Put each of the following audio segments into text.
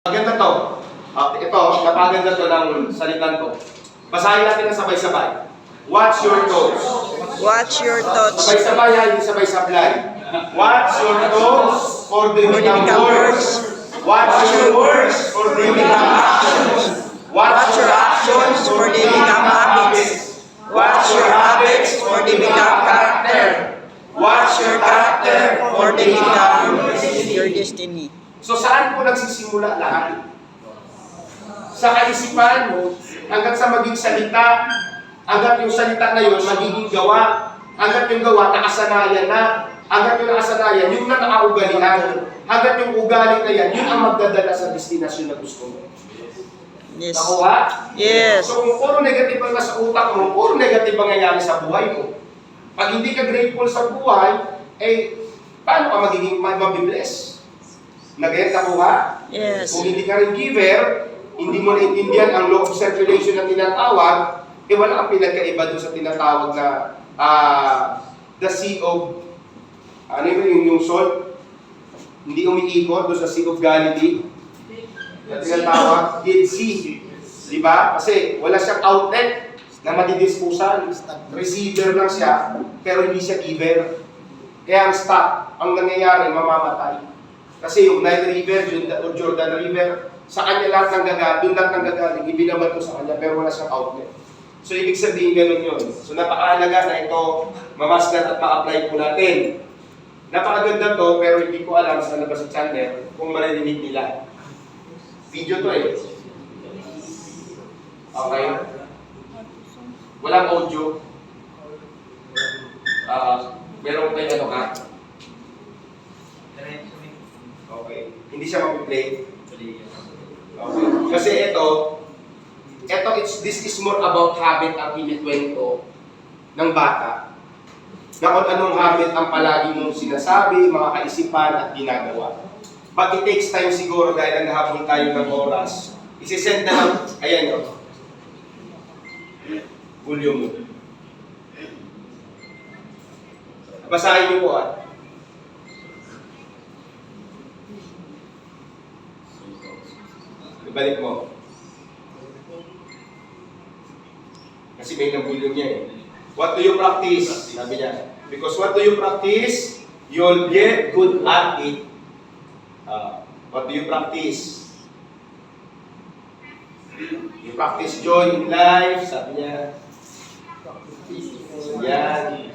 Maganda to. Ito, napaganda to ng salitan to. Basahin natin na sabay-sabay. Watch your thoughts. Watch your thoughts. Sabay-sabay ha, hindi sabay-sablay. Watch your thoughts for they become words. Watch your words for they become actions. Watch your actions for they become habits. Watch your habits for they become character. Watch your character for they become Your destiny. So saan po nagsisimula lahat? Sa kaisipan mo, hanggang sa maging salita, hanggang yung salita na yun magiging gawa, hanggang yung gawa nakasanayan na, hanggang yung nakasanayan, yung nakakaugalian, hanggang yung ugali na yan, yun ang magdadala sa destinasyon na gusto mo. Yes. Nakuha? Yes. So kung puro negative ang nasa utak mo, puro negative ang nangyayari sa buhay mo. Pag hindi ka grateful sa buhay, eh, paano ka magiging mabibless? Nag-get nakuha? Yes. Kung hindi ka rin giver, hindi mo naintindihan ang law of circulation na tinatawag, eh wala kang pinagkaiba doon sa tinatawag na the sea of, ano yung salt? Hindi umiikot doon sa Sea of Galilee. Na tinatawag, Dead Sea. Diba? Kasi wala siyang outlet na matidispusan. Receiver lang siya, pero hindi siya giver. Kaya ang stop, ang nangyayari, mamamatay. Kasi yung Nile River, o Jordan River, sa kanya lahat ng gagaling, doon lahat ng gagaling, ibinabato sa kanya, pero wala siyang outlet. So, ibig sabihin ganun yun. So, napakahalaga na ito, mamasdan at ma-apply po natin. Napakaganda to, pero hindi ko alam sa labas sa channel kung maririnig nila. Video to eh. Okay? Walang audio. Meron kayo ano ka? Okay. Hindi siya mag-play. Okay. Kasi this is more about habit ang kinikwento ng bata. Na kung anong habit ang palagi mong sinasabi, mga kaisipan at ginagawa. But it takes time siguro dahil naghahabol tayo ng oras. Isisend na lang, ayan o. Volume. Basahin niyo po Ibalik mo. Kasi may nabulong niya eh. What do you practice? Sabi niya. Because what do you practice, you'll get good at it. What do you practice? You practice joy in life. Sabi niya. Yan.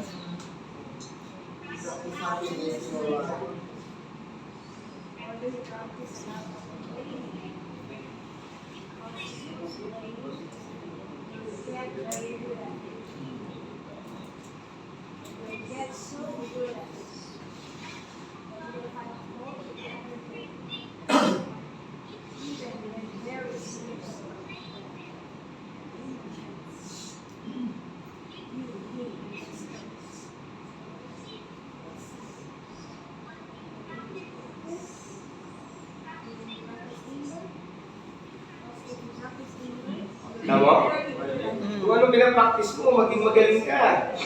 Tama? Kung ano pinapractice mo, maging magaling ka.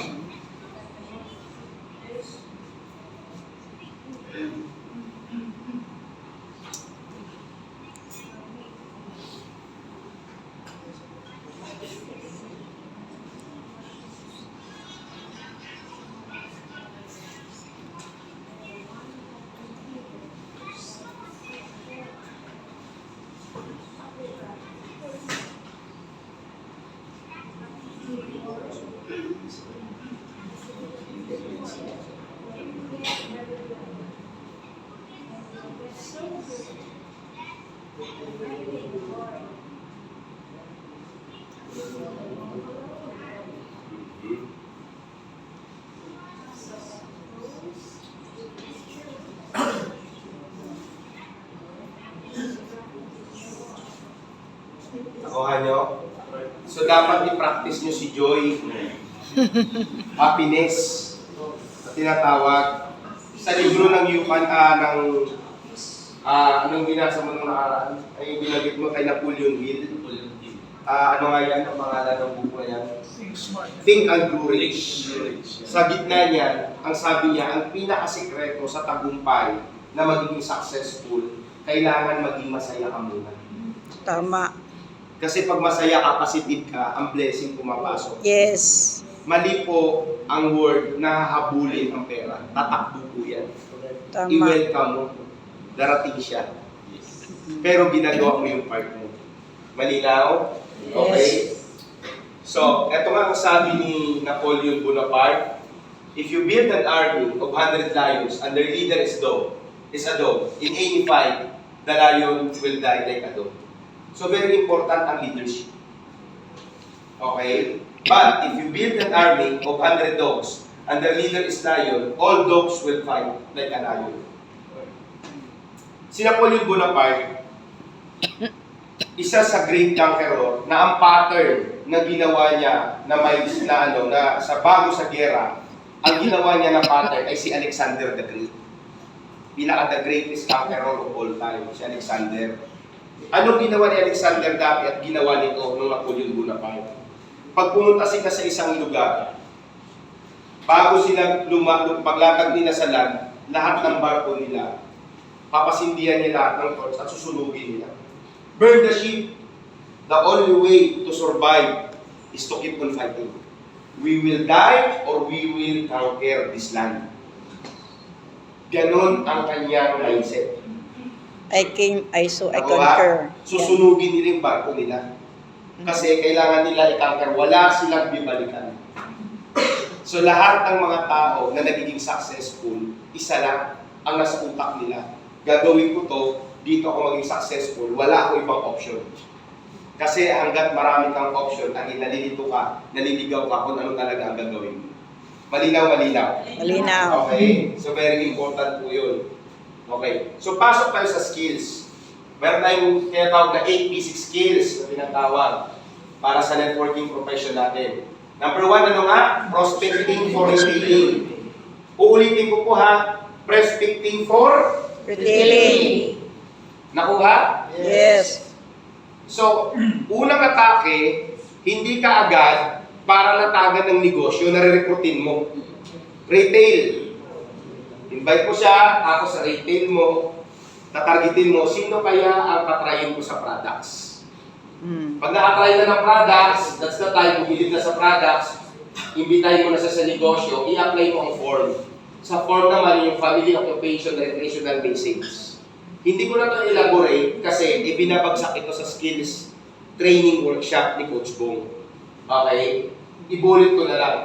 Nakuha nyo? So dapat i-practice nyo si joy, happiness, na tinatawag. Sa libro ng Yukan, anong binasa mo nung nakaraan? Ay binagit mo kay Napoleon Hill. Ano nga yan, ang pangalan ng buko na yan? Think and Grow Rich. Sa gitna niyan, ang sabi niya, ang pinakasikreto sa tagumpay na magiging successful, kailangan maging masaya ka muna. Tama. Kasi pag masaya ka, positive ka, ang blessing pumapasok. Yes. Mali po ang word na hahabulin ang pera. Tatakbo po yan. Tama. I-welcome mo. Darating siya. Pero ginagawa mo yung part mo. Malinaw? Okay? So, eto nga ang sabi ni Napoleon Bonaparte, if you build an army of 100 lions and their leader is a dog, in any fight, the lion will die like a dog. So, very important ang leadership. Okay? But, if you build an army of 100 dogs and their leader is lion, all dogs will fight like a lion. Si Napoleon Bonaparte, isa sa great conqueror na ang pattern na ginawa niya na sa bago sa giyera, ang ginawa niya na pattern ay si Alexander the Great. The greatest conqueror of all time, si Alexander. Anong ginawa ni Alexander dati at ginawa nito ng Napoleon Bonaparte? Pag pumunta sila sa isang lugar, bago sila paglatag nila sa land, lahat ng barko nila, papasindihan nila lahat ng torch at susunugin nila. Burn the ship. The only way to survive is to keep on fighting. We will die or we will conquer this land. Ganon ang kanyang mindset. I came, I saw, I Ako conquer. susunugin nila yung barko nila. Kasi kailangan nila i-conquer. Wala silang bibalikan. So lahat ng mga tao na nagiging successful, isa lang ang nasa utak nila. Gagawin ko to, dito ako maging successful, wala akong ibang option. Kasi hanggat marami kang option, ang nalilito ka, naliligaw ka kung ano talaga ang gagawin mo. Malinaw. Malinaw. Okay? So very important po yun. Okay. So pasok tayo sa skills. Meron tayong tinatawag na 8 basic skills na tinatawag para sa networking profession natin. Number 1, ano nga? Prospecting for retailing. Uulitin ko po ha. Prospecting for Retailing. Nakuha? Yes. So, unang atake, hindi ka agad para natagan ng negosyo, nare-recruitin mo. Retail. Invite mo siya, ako sa retail mo, tatargetin mo, sino kaya ang katrayin ko sa products? Pag nakatry na ng products, that's the time, bumilib na sa products, imbitahin mo na siya sa negosyo, i-apply mo ang form. Sa form naman, yung family, occupation, recreational basics. Hindi ko na ito elaborate kasi ibinabagsak ito sa skills training workshop ni Coach Bong. Okay? Ibulit ko na lang.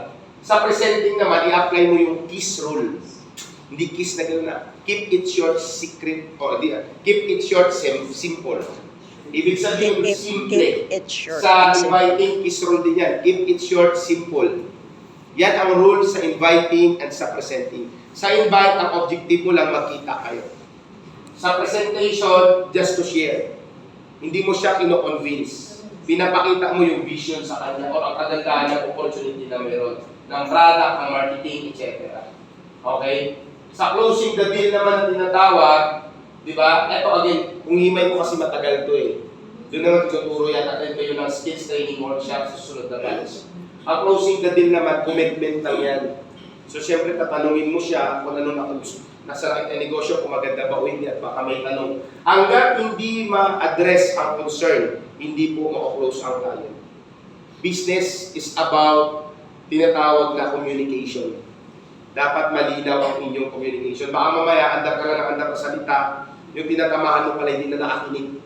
Sa presenting naman, i-apply mo yung KISS rule. Hindi KISS na gano'n na. Keep it short, secret, keep it short, simple. Ibig sabihin, simple. Keep it short. Sa inviting, KISS rule din yan. Keep it short, simple. Yan ang rule sa inviting and sa presenting. Sa invite, ang objective mo lang magkita kayo. Sa presentation, just to share. Hindi mo siya kino-convince. Pinapakita mo yung vision sa kanya o ang kagandahan ng opportunity na meron ng product, ng marketing, etc. Okay? Sa closing the deal naman na tinatawag, di ba? Ito again, kung himay mo kasi matagal to eh. Doon naman tuturo yan. Attend kayo ng skills training workshop sa susunod na batch. Ang closing the deal naman, commitment lang yan. So, syempre, tatanungin mo siya kung ano nasa right na negosyo, kung maganda ba o hindi, at baka may tanong. Hanggat hindi ma-address ang concern, hindi po mako-close ang client. Business is about tinatawag na communication. Dapat malinaw ang inyong communication. Baka mamaya, andar ka lang ng andar sa salita, yung tinatamahan mo pala hindi na nakakinig.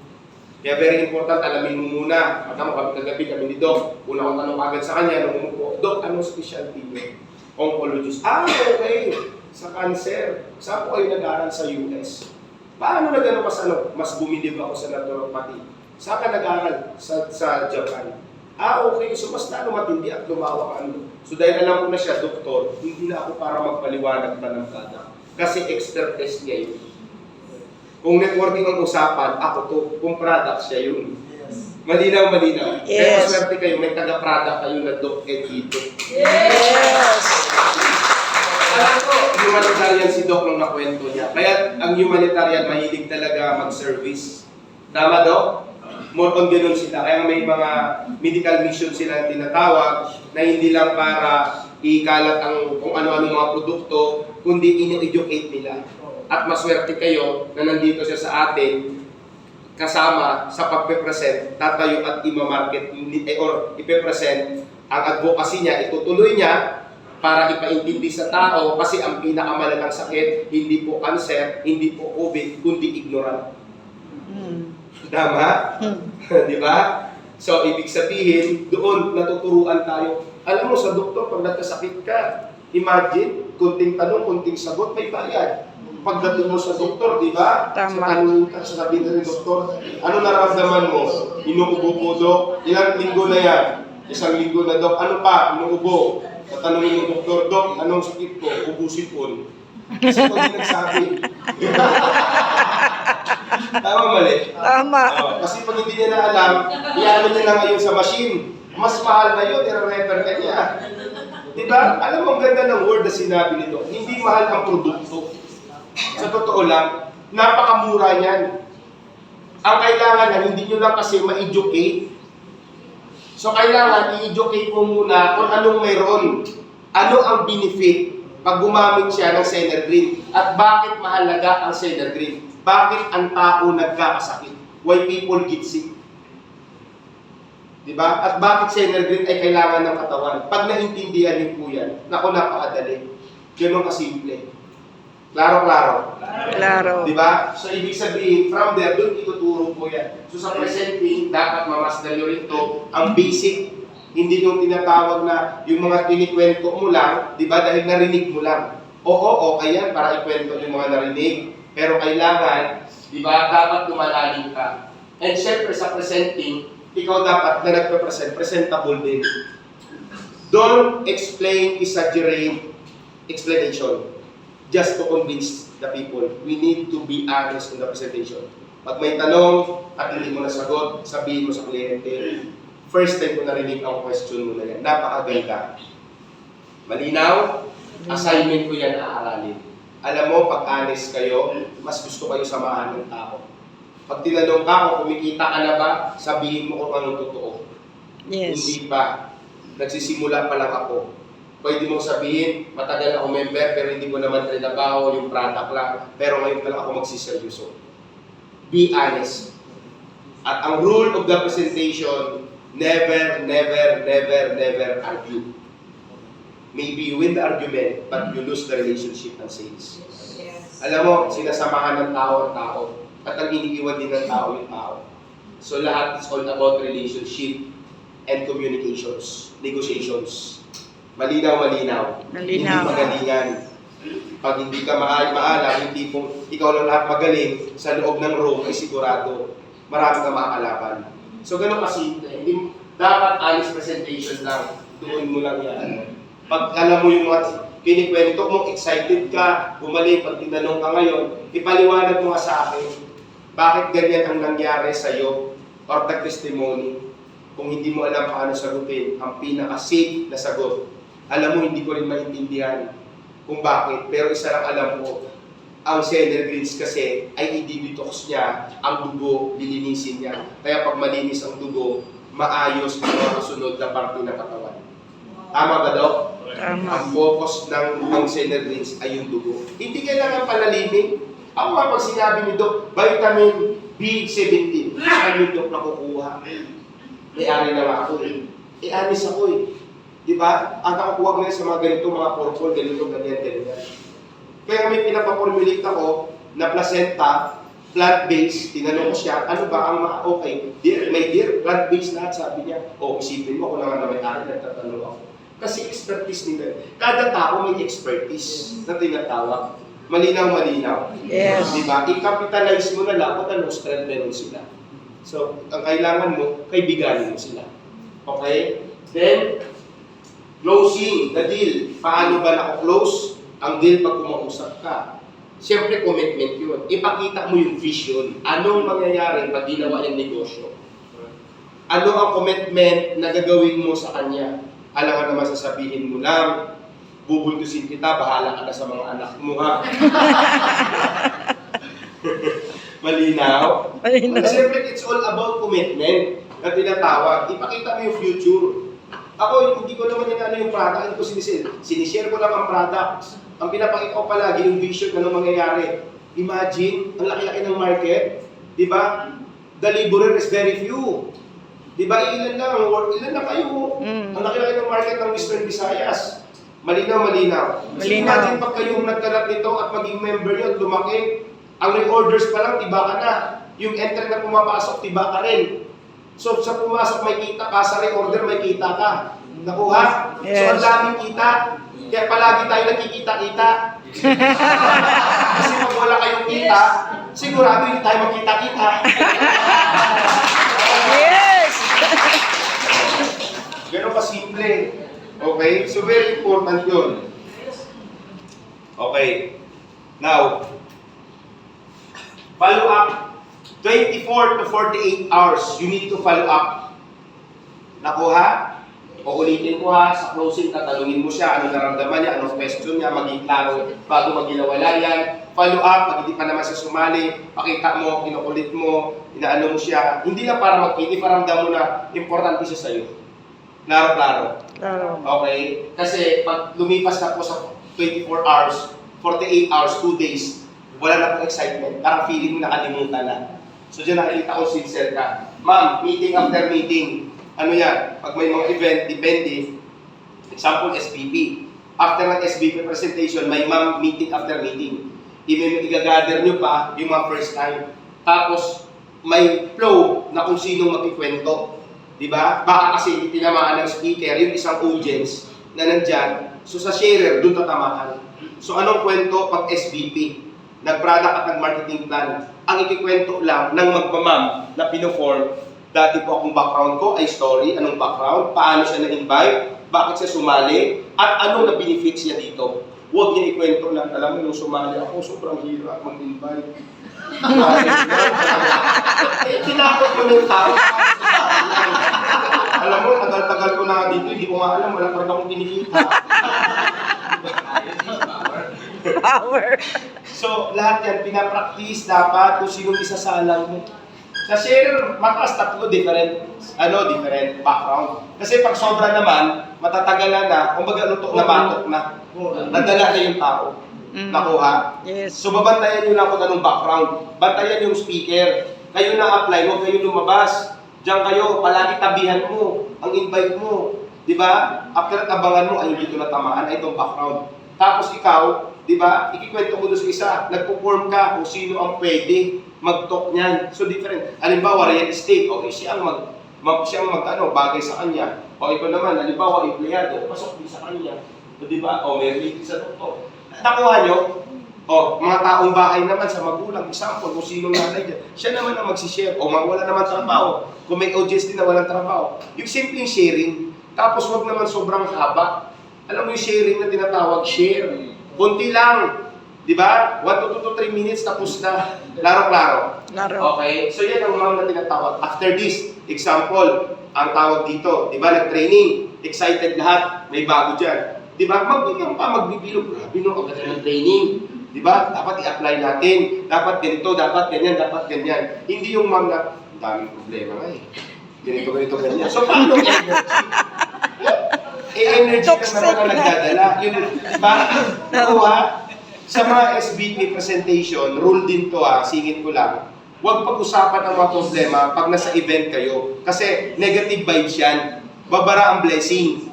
Kaya very important, alamin mo muna. At mo kami kagabi, kami ni Doc. Una kong tanong agad sa kanya, nung umupo, Doc, anong specialty niyo? Oncologist. Okay. Sa cancer. Saan po kayo nag-aaral sa US? Paano nag-aaral ka sa mas bumilib ako sa naturopathy? Saan ka nag-aaral? Sa Japan. Okay. So mas lalo matindi at lumawak ano. So dahil alam ko na siya, doktor, hindi na ako para magpaliwanag pa ng product. Kasi expertise niya yun. Kung networking ang usapan, ako to. Kung product siya yun. Malinaw. Yes. Kaya maswerte kayo, may taga-product kayo na Doc Ed dito. Yes. Alam ko, humanitarian si Doc nung nakwento niya. Kaya ang humanitarian mahilig talaga mag-service. Tama, Doc? More on ganun sila. Kaya may mga medical mission sila tinatawag na hindi lang para ikalat ang kung ano-ano mga produkto, kundi ini-educate nila. at maswerte kayo na nandito siya sa atin kasama sa pagpe-present, tatayo at imamarket or ipe-present ang advocacy niya, itutuloy niya para ipaintindi sa tao kasi ang pinakamalalang sakit, hindi po cancer, hindi po COVID, kundi ignorant. Tama? Di ba? So, ibig sabihin, doon natuturuan tayo. Alam mo, sa doktor, pag nagkasakit ka, imagine, kunting tanong, kunting sagot, may bayad. Pagdating mo sa doktor, di ba? Tama. Sasabihin ka ng doktor, ano nararamdaman mo? Inuubo po, Dok? Ilang linggo na yan? Isang linggo na, Dok. Ano pa? Inuubo. Tatanungin ng doktor, Dok, anong sakit ko? Ubusipon. Kasi pag di nagsabi. Tama, mali? Tama. Kasi pag hindi niya na alam, iano niya na ngayon sa machine. Mas mahal na yun, i-refer ka niya. Diba? Alam mo, ang ganda ng word na sinabi nito. Hindi mahal ang produkto. Sa totoo lang, napakamura niyan. Ang kailangan na hindi nyo lang kasi ma-educate. So kailangan i-educate mo muna kung anong mayroon. Ano ang benefit pag gumamit siya ng Senergreen. At bakit mahalaga ang Senergreen? Bakit ang tao nagkakasakit? Why people get sick? Diba? At bakit Senergreen ay kailangan ng katawan? Pag naintindihan niyo po yan, naku, napakadali. Ganun kasimple. Klaro-klaro. Klaro. Diba? So, ibig sabihin, from there, doon ituturo po yan. So, sa presenting, dapat mamasdan nyo rin ito, ang basic. Hindi yung tinatawag na yung mga kinikwento mo lang, diba? Dahil narinig mo lang. Oo, okay yan para ikwento yung mga narinig. Pero kailangan, diba? Dapat lumalalim ka. And syempre, sa presenting, ikaw dapat na nagpe-present, presentable din. Don't explain, exaggerate explanation. Just to convince the people. We need to be honest in the presentation. Pag may tanong at hindi mo nasagot, sabihin mo sa kliyente, first time ko narinig ang question mo na yan. Napakaganda. Malinaw? Assignment ko yan aaralin. Alam mo, pag honest kayo, mas gusto kayo samahan ng tao. Pag tinanong ka kung kumikita ka na ba, sabihin mo kung anong totoo. Yes. Hindi pa. Nagsisimula pa lang ako. Pwede mong sabihin, matagal ako member, pero hindi ko naman trinabaho yung product lang, pero ngayon pa lang ako magsiseryoso. Be honest. At ang rule of the presentation, never, never, never, never argue. Maybe you win the argument, but you lose the relationship and sales. Yes. Alam mo, sinasamahan ng tao ang tao, at ang iniiwan din ng tao yung tao. So lahat is all about relationship and communications, negotiations. Malinaw. Malinaw. Hindi magalingan. Pag hindi ka maalam, yung tipong ikaw lang lahat magaling, sa loob ng room ay sigurado, marami ka makakalaban. So ganun kasi, hindi, dapat honest presentation lang. Doon mo lang yan. Pag alam mo yung mga kinikwento mo, excited ka, bumalik, pag tinanong ka ngayon, ipaliwanag mo nga sa akin, bakit ganyan ang nangyari sa'yo or the testimony. Kung hindi mo alam paano sagutin, ang pinaka-safe na sagot. Alam mo, hindi ko rin maintindihan kung bakit. Pero isa lang alam ko, ang Senergreens kasi ay i-detox niya ang dugo, lilinisin niya. Kaya pag malinis ang dugo, maayos ang mga kasunod na parte ng katawan. Tama ba, Dok? Tama. Ang focus ng Senergreens ay yung dugo. Hindi kailangan palalimin. Ako nga pag sinabi ni Dok, vitamin B17, saan yung Dok nakukuha? May-ari na nga ako eh. Anis ako eh. Diba? Ang nakakuha ko ngayon sa mga ganito, mga purple, ganito, ganyan. Kaya may pinapaformulate ako na placenta, plant-based, tinanong ko siya, ano ba ang mga okay? Dear, plant-based lahat, sabi niya. O, isipin mo, ako naman na may-ari, nagtatanong ako. Kasi expertise nila. Kada tao may expertise na tinatawag. Malinaw. Yes. Diba? I-capitalize mo na lang kung anong strength meron sila. So, ang kailangan mo, kaibiganin mo sila. Okay? Then, closing the deal. Paano ba nako-close ang deal pag kumausap ka? Siyempre, commitment yun. Ipakita mo yung vision. Anong mangyayari pag ginawa yung negosyo? Ano ang commitment na gagawin mo sa kanya? Alam ka naman sasabihin mo lang, bubultusin kita, bahala ka na sa mga anak mo, ha? Malinaw? Malinaw. Siyempre, it's all about commitment na tinatawag. Ipakita mo yung future. Ako, hindi ko naman yung product, hindi ko sinishare ko lang ang product. Ang pinapakita ko palagi yung vision na mangyayari. Imagine, ang laki-laki ng market, di ba? The laborer is very few. Di ba, ilan lang kayo. Ang laki-laki ng market ng Western Visayas. Malinaw. So imagine pag kayong nagkalat nito at maging member nyo at lumaki, ang reorders pa lang, tiba ka na. Yung entry na pumapasok, tiba ka rin. So sa pumasok may kita ka, sa reorder may kita ka. Nakuha? Yes. So ang daming kita. Kaya palagi tayo nagkikita-kita. Kasi pag wala kayong kita, sigurado hindi tayo magkita-kita. Yes! Ganun ka simple. Okay? So very important yun. Okay. Now, follow up. 24 to 48 hours, you need to follow up. Nakuha? O ulitin ko ha, sa closing, tatanungin mo siya, ano naramdaman niya, anong question niya, maging klaro bago magilawala yan. Follow up, pag hindi pa naman siya sumali, pakita mo, kinukulit mo, inaano mo siya. Hindi na para magkini, paramdam mo na importante siya sa'yo. Klaro. Claro. Okay? Kasi pag lumipas na po sa 24 hours, 48 hours, 2 days, wala na pong excitement. Parang feeling mo nakalimutan na. So dyan nakikita ko sincere ka. Ma'am, meeting after meeting. Ano yan? Pag may mga event, depende. Example, SBP. After ng SBP presentation, may ma'am meeting after meeting. Igagather nyo pa yung mga first time. Tapos, may flow na kung sinong magkikwento. Diba? Baka kasi tinamaan ng speaker, yung isang audience na nandyan. So sa sharer, doon tatamaan. So anong kwento pag SBP? Nag-product at nag-marketing plan. Ang ikikwento lang ng magmamam na pinoform, dati po akong background ko ay story, anong background, paano siya na-invite, bakit siya sumali, at anong na-benefits niya dito. Huwag niya ikwento lang, alam mo, nung sumali ako, sobrang hirap mag-invite. Tinakot mo ng tao. Alam mo, tagal-tagal ko na nga dito, hindi ko nga alam, wala pa rin akong kinikita. Power. So, lahat yan, pinapractice dapat kung sinong isasalang mo. Sa share, mataas tatlo, different background. Kasi pag sobra naman, matatagalan na, kumbaga luto na batok na. Nadala na yung tao. Nakuha. Yes. So, babantayan nyo lang kung anong background. Bantayan yung speaker. Kayo na apply, huwag kayo lumabas. Diyan kayo, palagi tabihan mo, ang invite mo. Di ba? After abangan mo, ay dito na tamaan, ay itong background. Tapos ikaw, di ba, ikikwento mo doon sa isa, nagpo-form ka kung sino ang pwede mag-talk niyan. So different. Halimbawa, real estate, okay, siyang bagay sa kanya. O ito naman, halimbawa, empleyado, pasok din sa kanya. O di ba? O may related sa doktor. Nakuha nyo? O, mga taong bahay naman sa magulang, example, kung sino nanay dyan, siya naman ang magsishare. O wala naman trabaho. Kung may audience din na walang trabaho. Yung simpleng sharing, tapos wag naman sobrang haba. Alam mo yung sharing na tinatawag, share. Kunti lang. Di ba? 1 to 3 minutes, tapos na. Klaro-klaro. Claro. Okay? So yan ang ma'am na tinatawag. After this, example, ang tawag dito, di ba? Nag-training. Excited lahat. May bago dyan. Di ba? Magbigyan pa, magbibilog. Grabe no, ang ganda ng training. Di ba? Dapat i-apply natin. Dapat ganito, dapat ganyan, dapat ganyan. Hindi yung ma'am na, daming problema nga eh. Ganito, ganyan. So paano energy lang naman ang nagdadala. Yun, diba? Nakuha. Sa mga SBP presentation, rule din to singit ko lang. Huwag pag-usapan ang mga problema pag nasa event kayo. Kasi negative vibes yan. Babara ang blessing.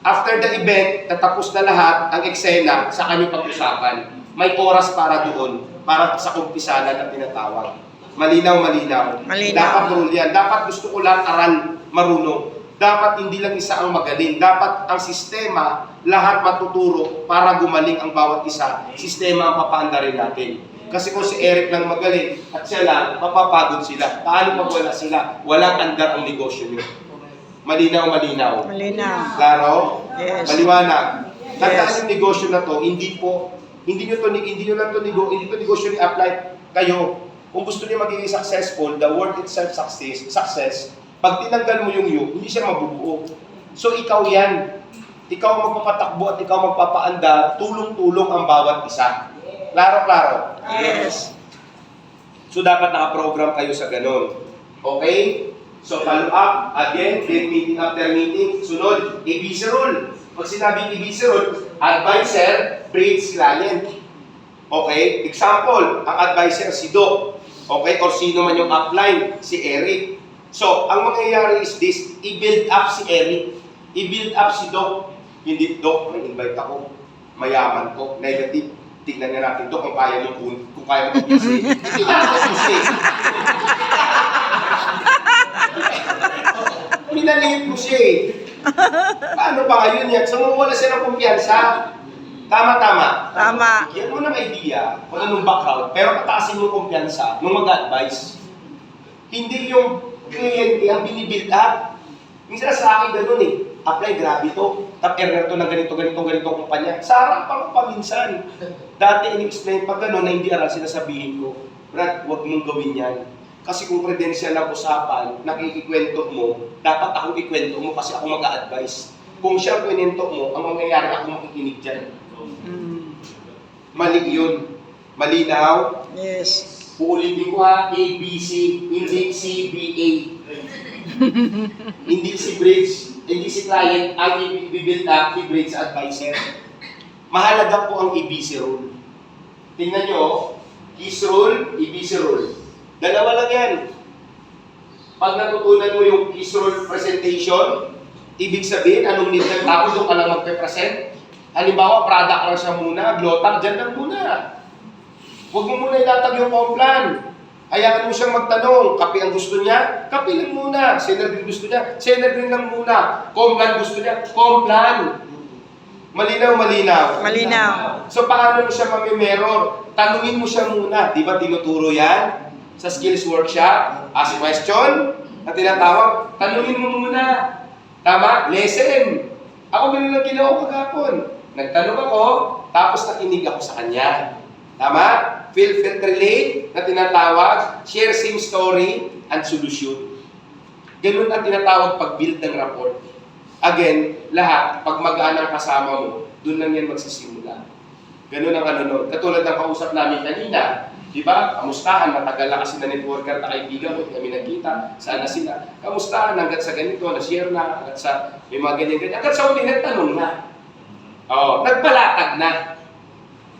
After the event, tatapos na lahat ang eksena sa kanyang pag-usapan. May oras para doon, para sa kumpisanan na tinatawag. Malinaw. Dapat rule yan. Dapat gusto ko lang aral marunong. Dapat hindi lang isa ang magaling. Dapat ang sistema, lahat matuturo para gumaling ang bawat isa. Sistema ang papaanda rin natin. Kasi kung si Eric lang magaling at siya lang, mapapagod sila. Paano pag wala sila? Walang andar ang negosyo nyo. Malinaw. Malinaw. Klaro? Yes. Maliwanag. Tandaan Yes. yung negosyo na to, hindi nyo lang to negosyo ni-apply kayo. Kung gusto niyo magiging successful, the word itself success, pag tinanggal mo yung you, hindi siya mabubuo. So ikaw yan. Ikaw ang magpapatakbo at ikaw magpapaanda, tulong-tulong ang bawat isa. Klaro. Yes. So dapat naka-program kayo sa ganun. Okay? So follow up, again, meeting after meeting. Sunod, ABC rule. Pag sinabing ABC rule, advisor, bridge client. Okay? Example, ang advisor si Doc. Okay? Or sino man yung upline, si Eric. So, ang mangyayari is this, i-build up si Eric. I-build up si Doc. Hindi, Doc, may invite ako. Mayaman ko. Negative. Tignan nga natin, Doc, kung kaya mo busy. Hindi natin busy. Minaliit mo siya eh. Paano ba ngayon yan? So, wala siya ng kumpiyansa. Tama. Tama. Yan mo ng idea, kung anong background, pero pataasin mo kumpiyansa nung mag-advise. Hindi yung kliyente ang binibuild up. Minsan sa akin ganun eh. Apply, grabe to. Top-earner to ng ganito kumpanya. Sa harapan ko pa minsan. Dati in-explain pag gano'n na hindi aral, sinasabihin ko, Brad, huwag mong gawin yan. Kasi kung credential ang usapan, nakikikwento mo, dapat akong ikwento mo kasi ako mag-a-advise. Kung siya kwento mo, ang mangyayari ako makikinig dyan. Mali yun. Malinaw? Yes. Uulitin ko ha, ABC, hindi CBA. Hindi si bridge, hindi si client, ang i-build up, i-bridge advisor. Mahalaga po ang ABC rule. Tingnan nyo, KISS rule, ABC rule. Dalawa lang yan. Pag natutunan mo yung KISS rule presentation, ibig sabihin, anong need ng tao, doon ka lang magpe-present. Halimbawa, product lang siya muna, glotag, dyan lang muna. Huwag mo muna ilatag yung complan. Hayaan mo siyang magtanong, kape ang gusto niya? Kape lang muna. Senerdrin gusto niya? Senerdrin lang muna. Complan gusto niya? Complan. Malinaw. So, paano mo siya mamimeror? Tanungin mo siya muna. Di ba tinuturo yan? Sa skills workshop, ask question, na tinatawag, tanungin mo muna. Tama? Lesson. Ako ganun lang ginawa ko kagapon. Nagtanong ako, tapos nakinig ako sa kanya. Tama? Feel, relate, na tinatawag, share same story, and solution. Ganun ang tinatawag pag-build ng rapport. Again, lahat, pag magaan ang kasama mo, doon lang yan magsisimula. Ganun ang ano nun. Katulad ng kausap namin kanina, di ba? Kamustahan, matagal na kasi na networker na kaibigan ko, kami nagkita, sana sila. Kamustahan, hanggat sa ganito, na-share na, hanggat sa may mga ganyan-ganyan. Hanggat sa uli, nagtanong na. Oo, nagpalatag na.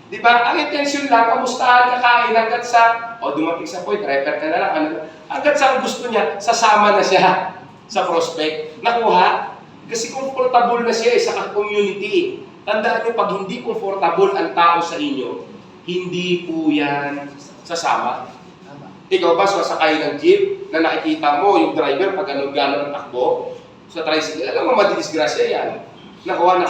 Di ba? Ang intention lang, kamustahan, kakain, hanggat sa, dumating sa point, refer ka na lang, ano na. Hanggat sa ang gusto niya, sasama na siya sa prospect. Nakuha? Kasi comfortable na siya sa community. Tandaan niyo, pag hindi comfortable ang tao sa inyo, hindi po yan sasama. Ikaw ba sasakay ng jeep na nakikita mo yung driver pag gano'n ang takbo sa tricycle? Alam mo, madidisgrasya yan. Nakuha.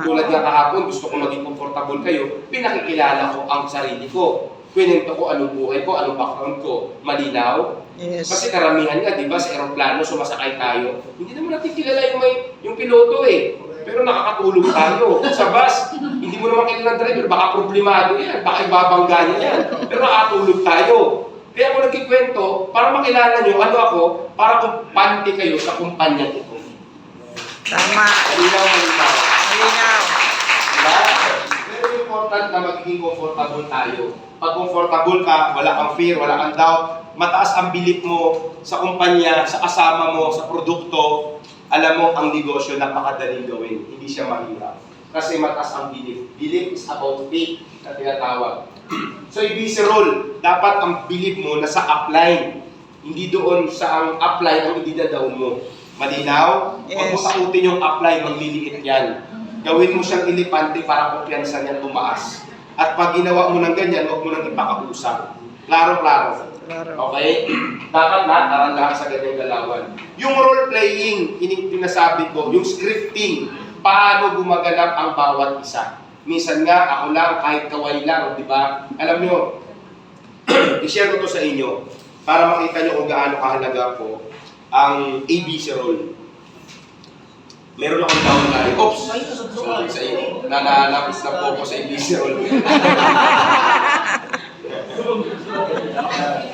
Tulad nga kahapon, gusto ko maging comfortable kayo, pinakikilala ko ang sarili ko. Kwento ko anong buhay ko, anong background ko. Malinaw? Yes. Kasi karamihan nga, di ba, sa aeroplano, sumasakay tayo. Hindi naman natin kilala yung piloto eh. Pero nakakatulog tayo. Sa bus, hindi mo naman kilala ng driver, baka problemado yan, baka ibabangga niya yan. Pero nakakatulog tayo. Kaya ako nagkikwento, para makilala nyo, ano ako, para kumpante kayo sa kumpanya ito. Tama. Malinaw. Malinaw. Diba? Very important na magiging comfortable tayo. Pag comfortable ka, wala kang fear, wala kang doubt, mataas ang bilip mo sa kumpanya, sa kasama mo, sa produkto, alam mo, ang negosyo napakadaling gawin. Hindi siya mahirap. Kasi mataas ang bilip. Bilip is about faith na tinatawag. So, ABC rule, dapat ang bilip mo nasa upline. Hindi doon sa ang upline ang ididadaw mo. Malinaw? Yes. Huwag mo takutin yung upline, magliliit yan. Gawin mo siyang ilipante para kumpiyansa niya tumaas. At pag ginawa mo ng ganyan, huwag mo nang ipakausap. Klaro. Okay? Dapat dahan-dahan sa ganyang galawan. Yung role-playing, pinasabi ko, yung scripting, paano gumaganap ang bawat isa. Minsan nga, ako lang, kahit kaway lang, di ba? Alam nyo, i-share ko to sa inyo para makita nyo kung gaano kahalaga ko ang ABC role. Meron akong downline. Oops! Sorry sa inyo. Nananapis na po ako sa ABC role.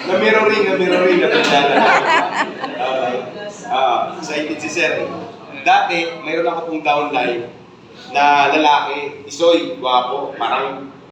Na-mirroring na bigla. Excited si Sir. Dati, mayroon ako pong downline na lalaki, isoy, gwapo, parang